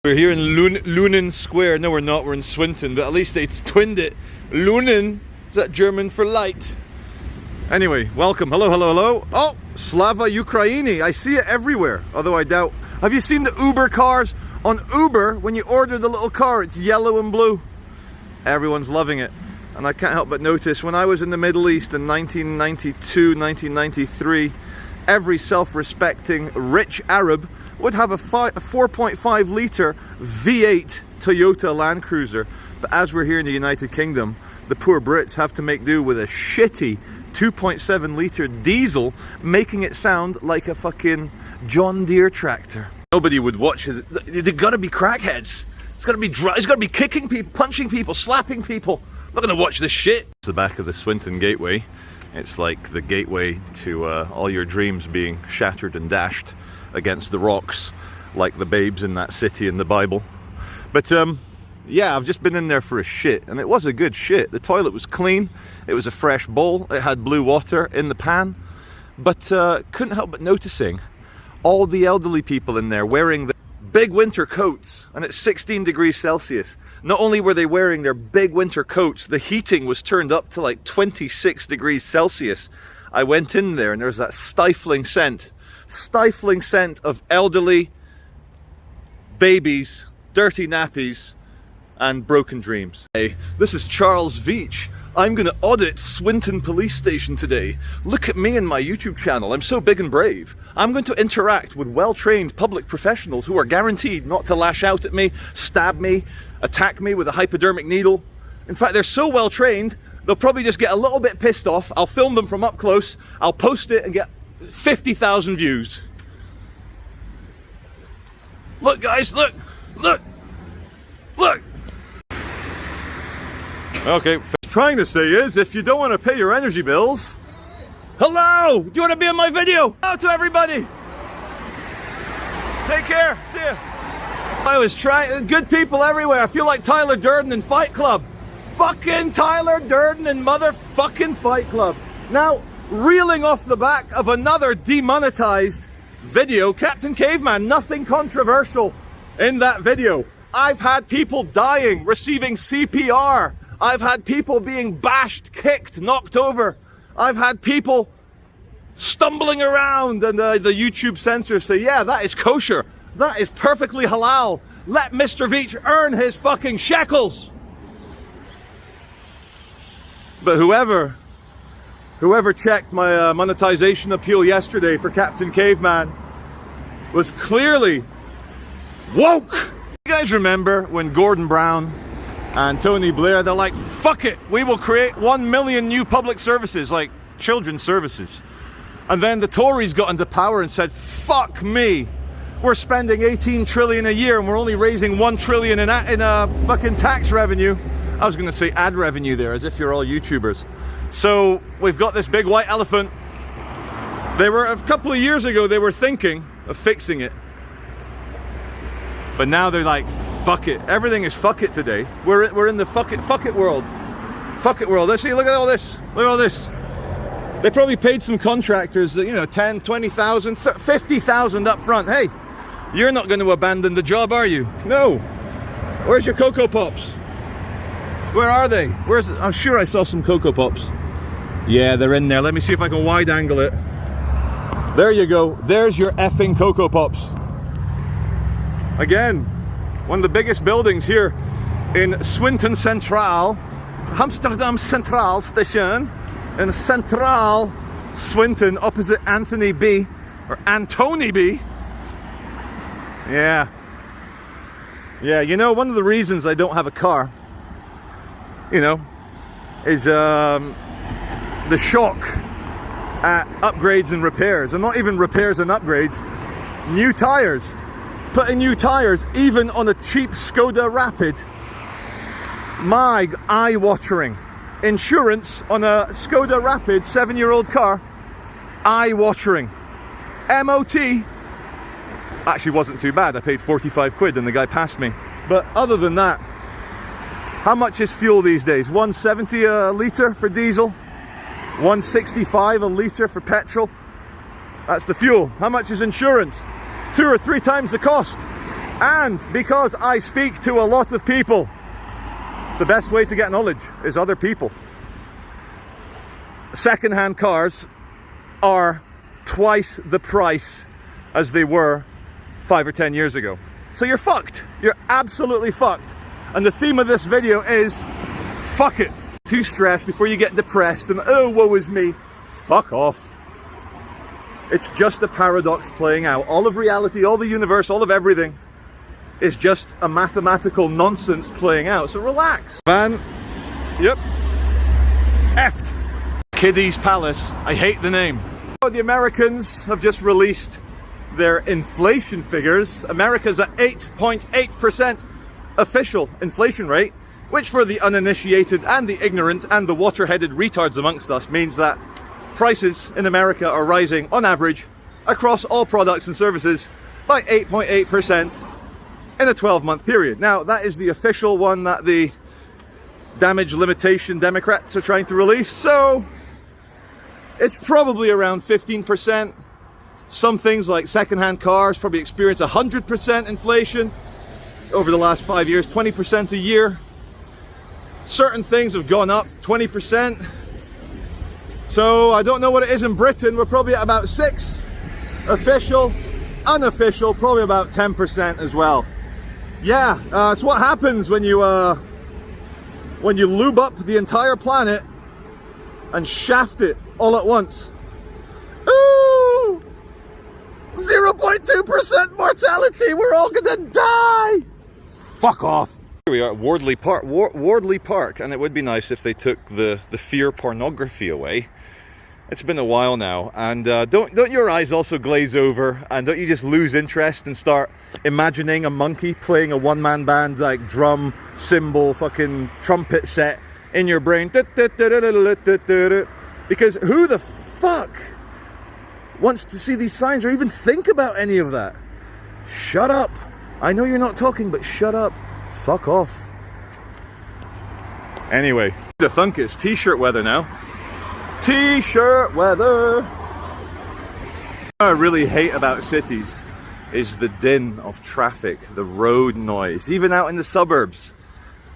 We're here in Lunen Square. No, we're not. We're in Swinton, but at least they twinned it. Lunen, is that German for light? Anyway, welcome. Hello, hello, hello. Oh, Slava Ukraini. I see it everywhere, although I doubt. Have you seen the Uber cars? On Uber, when you order the little car, it's yellow and blue. Everyone's loving it. And I can't help but notice, when I was in the Middle East in 1992, 1993, every self-respecting rich Arab would have a 4.5 litre V8 Toyota Land Cruiser. But as we're here in the United Kingdom, the poor Brits have to make do with a shitty 2.7 litre diesel, making it sound like a fucking John Deere tractor. Nobody would watch his... They've got to be crackheads. It's got to be dry. It's got to be kicking people, punching people, slapping people. I'm not going to watch this shit. It's the back of the Swinton Gateway. It's like the gateway to all your dreams being shattered and dashed against the rocks, like the babes in that city in the Bible. But yeah, I've just been in there for a shit, and it was a good shit. The toilet was clean. It was a fresh bowl. It had blue water in the pan. But couldn't help but noticing all the elderly people in there wearing the big winter coats, and it's 16 degrees Celsius. Not only were they wearing their big winter coats, the heating was turned up to like 26 degrees Celsius. I went in there and there's that stifling scent of elderly, babies, dirty nappies, and broken dreams. Hey, this is Charles Veitch. I'm going to audit Swinton Police Station today. Look at me and my YouTube channel. I'm so big and brave. I'm going to interact with well-trained public professionals who are guaranteed not to lash out at me, stab me, attack me with a hypodermic needle. In fact, they're so well-trained, they'll probably just get a little bit pissed off. I'll film them from up close. I'll post it and get 50,000 views. Look, guys, look, look, look. Okay, what I'm trying to say is, if you don't want to pay your energy bills, hello! Do you want to be in my video? Hello to everybody! Take care, see ya! I was trying, good people everywhere. I feel like Tyler Durden in Fight Club. Fucking Tyler Durden in motherfucking Fight Club. Now, reeling off the back of another demonetized video, Captain Caveman, nothing controversial in that video. I've had people dying, receiving CPR. I've had people being bashed, kicked, knocked over. I've had people stumbling around, and the YouTube censors say, yeah, that is kosher. That is perfectly halal. Let Mr. Veitch earn his fucking shekels. But whoever checked my monetization appeal yesterday for Captain Caveman was clearly woke. You guys remember when Gordon Brown and Tony Blair, they're like, fuck it, we will create 1 million new public services, like children's services. And then the Tories got into power and said, fuck me, we're spending 18 trillion a year and we're only raising 1 trillion in fucking tax revenue. I was going to say ad revenue there, as if you're all YouTubers. So we've got this big white elephant. They were, a couple of years ago, they were thinking of fixing it. But now they're like, fuck it. Everything is fuck it today. We're in the fuck it world. Fuck it world. Let's see, look at all this. Look at all this. They probably paid some contractors, you know, 10, 20,000, 50,000 up front. Hey, you're not going to abandon the job, are you? No. Where's your Cocoa Pops? Where are they? Where's it? I'm sure I saw some Cocoa Pops. Yeah, they're in there. Let me see if I can wide angle it. There you go. There's your effing Cocoa Pops. Again, one of the biggest buildings here in Swinton Central, Amsterdam Central Station, in Central Swinton, opposite Anthony B, or Antony B. Yeah, you know, one of the reasons I don't have a car, you know, is the shock at upgrades and repairs, and not even repairs and upgrades, new tires. Putting new tires, even on a cheap Skoda Rapid, my eye-watering. Insurance on a Skoda Rapid 7-year-old car, eye-watering. MOT actually wasn't too bad. I paid 45 quid and the guy passed me. But other than that, how much is fuel these days? 170 a litre for diesel, 165 a litre for petrol. That's the fuel. How much is insurance? 2 or 3 times the cost. And because I speak to a lot of people, the best way to get knowledge is other people. Second-hand cars are twice the price as they were 5 or 10 years ago. So you're fucked. You're absolutely fucked. And the theme of this video is fuck it. Too stressed before you get depressed and oh, woe is me. Fuck off. It's just a paradox playing out. All of reality, all the universe, all of everything is just a mathematical nonsense playing out. So relax. Van, yep. Effed. Kiddies Palace. I hate the name. The Americans have just released their inflation figures. America's at 8.8% official inflation rate, which for the uninitiated and the ignorant and the water-headed retards amongst us means that prices in America are rising on average across all products and services by 8.8% in a 12-month period. Now, that is the official one that the damage limitation Democrats are trying to release, so it's probably around 15%. Some things like second-hand cars probably experience 100% inflation over the last 5 years, 20% a year. Certain things have gone up 20%. So I don't know what it is in Britain. We're probably at about 6. Official, unofficial, probably about 10% as well. Yeah, it's what happens when you lube up the entire planet and shaft it all at once. Ooh! 0.2% mortality! We're all gonna die! Fuck off! Here we are at Wardley Park, Wardley Park, and it would be nice if they took the fear pornography away. It's been a while now, and don't your eyes also glaze over, and don't you just lose interest and start imagining a monkey playing a one-man band, like drum, cymbal, fucking trumpet set in your brain? Because who the fuck wants to see these signs or even think about any of that? Shut up. I know you're not talking, but shut up. Fuck off. Anyway, the thunk is t-shirt weather now. T-shirt weather. What I really hate about cities is the din of traffic, the road noise. Even out in the suburbs,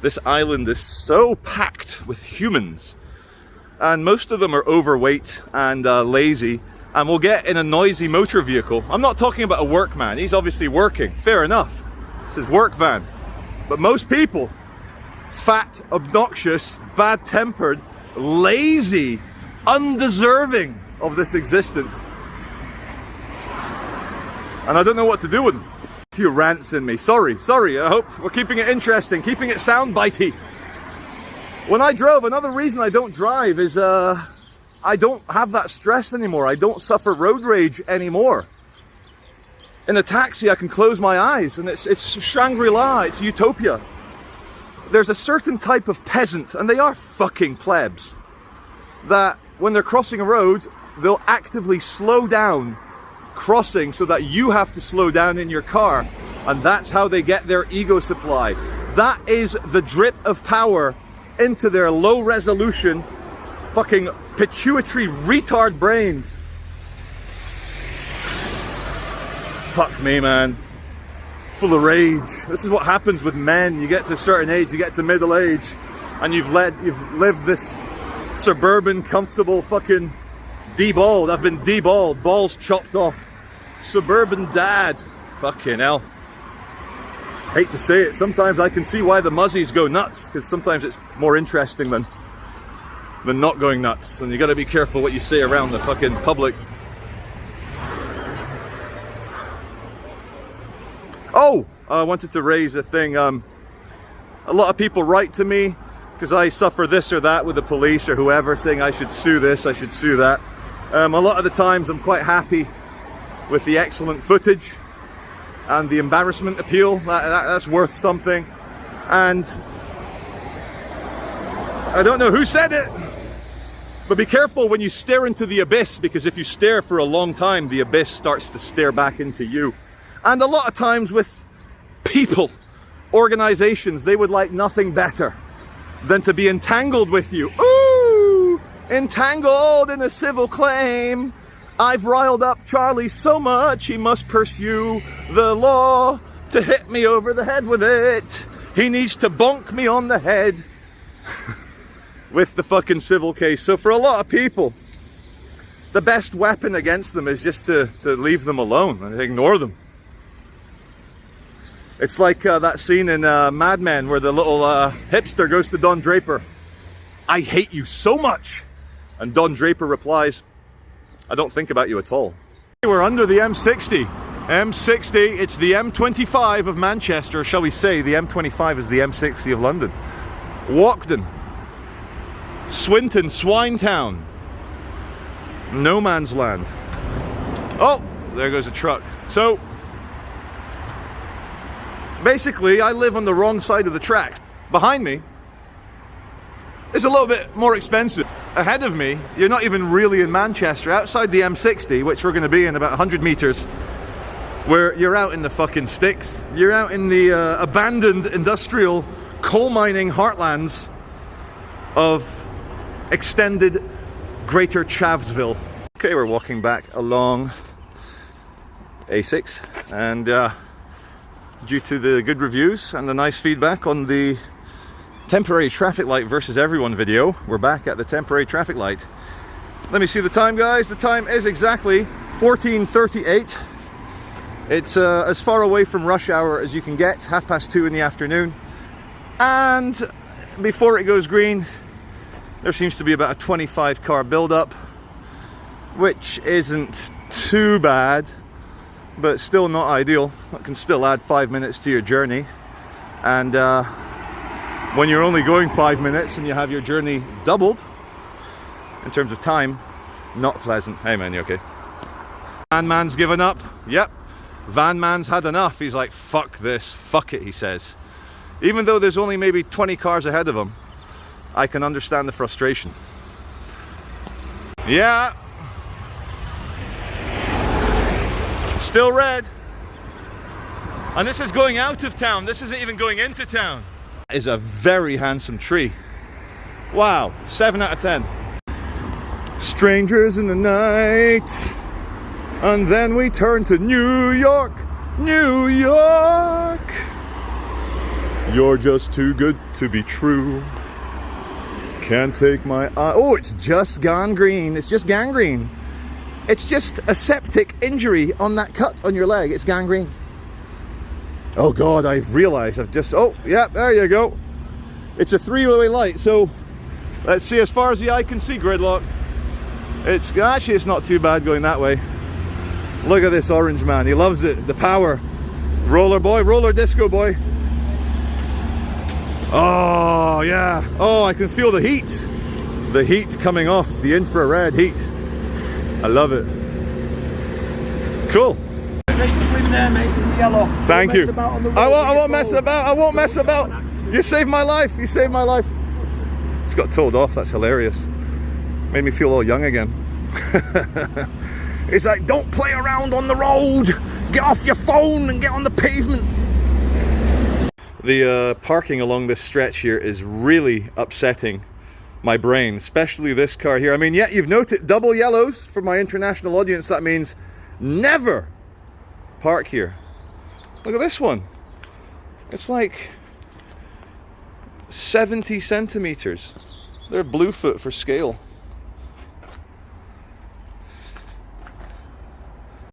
this island is so packed with humans, and most of them are overweight and lazy, and will get in a noisy motor vehicle. I'm not talking about a workman. He's obviously working. Fair enough. It's his work van. But most people, fat, obnoxious, bad-tempered, lazy, undeserving of this existence. And I don't know what to do with them. A few rants in me. Sorry. I hope we're keeping it interesting, keeping it soundbitey. When I drove, another reason I don't drive is I don't have that stress anymore. I don't suffer road rage anymore. In a taxi, I can close my eyes, and it's Shangri-La, it's utopia. There's a certain type of peasant, and they are fucking plebs, that when they're crossing a road, they'll actively slow down crossing so that you have to slow down in your car, and that's how they get their ego supply. That is the drip of power into their low-resolution, fucking pituitary retard brains. Fuck me, man. Full of rage. This is what happens with men. You get to a certain age, you get to middle age, and you've lived this suburban, comfortable fucking deballed. I've been deballed, balls chopped off. Suburban dad. Fucking hell. Hate to say it, sometimes I can see why the muzzies go nuts, because sometimes it's more interesting than not going nuts, and you gotta be careful what you say around the fucking public. Oh, I wanted to raise a thing. A lot of people write to me because I suffer this or that with the police or whoever, saying I should sue this, I should sue that. A lot of the times I'm quite happy with the excellent footage and the embarrassment appeal. That's worth something. And I don't know who said it, but be careful when you stare into the abyss, because if you stare for a long time, the abyss starts to stare back into you. And a lot of times with people, organizations, they would like nothing better than to be entangled with you. Ooh, entangled in a civil claim. I've riled up Charlie so much he must pursue the law. to hit me over the head with it. He needs to bonk me on the head with the fucking civil case. So for a lot of people, the best weapon against them is just to leave them alone and ignore them. It's like that scene in Mad Men where the little hipster goes to Don Draper. I hate you so much. And Don Draper replies, I don't think about you at all. We're under the M60. M60, it's the M25 of Manchester, shall we say. The M25 is the M60 of London. Walkden, Swinton, Swinetown, no man's land. Oh, there goes a truck. So, basically, I live on the wrong side of the tracks. Behind me is a little bit more expensive. Ahead of me, you're not even really in Manchester. Outside the M60, which we're going to be in about 100 meters, where you're out in the fucking sticks. You're out in the abandoned industrial coal mining heartlands of extended Greater Chavsville. Okay, we're walking back along A6, and due to the good reviews and the nice feedback on the temporary traffic light versus everyone video, we're back at the temporary traffic light. Let me see the time, guys. The time is exactly 14:38. It's as far away from rush hour as you can get, 2:30 in the afternoon. And before it goes green, there seems to be about a 25 car build-up, which isn't too bad, but still not ideal. That can still add 5 minutes to your journey. And when you're only going 5 minutes and you have your journey doubled in terms of time, not pleasant. Hey man, you okay? Van man's given up. Yep, van man's had enough. He's like, fuck this, fuck it, he says. Even though there's only maybe 20 cars ahead of him, I can understand the frustration. Yeah. Still red. And this is going out of town. This isn't even going into town. That is a very handsome tree. Wow, 7 out of 10. Strangers in the night. And then we turn to New York. New York. You're just too good to be true. Can't take my eye. Oh, it's just gone green. It's just gangrene. It's just a septic injury on that cut on your leg. It's gangrene. Oh God, I've realized I've just, oh yeah, there you go. It's a three-way light, so let's see as far as the eye can see, gridlock. It's actually, it's not too bad going that way. Look at this orange man, he loves it, the power. Roller boy, roller disco boy. Oh yeah, oh I can feel the heat. The heat coming off, the infrared heat. I love it. Cool. Great swim there, mate, in the yellow. Thank you. I won't mess about. I won't mess about. You saved my life. You saved my life. It's got told off. That's hilarious. Made me feel all young again. It's like, don't play around on the road. Get off your phone and get on the pavement. The parking along this stretch here is really upsetting my brain, especially this car here. I mean, yeah, you've noted double yellows for my international audience. That means never park here. Look at this one. It's like 70 centimeters. They're Bluefoot for scale.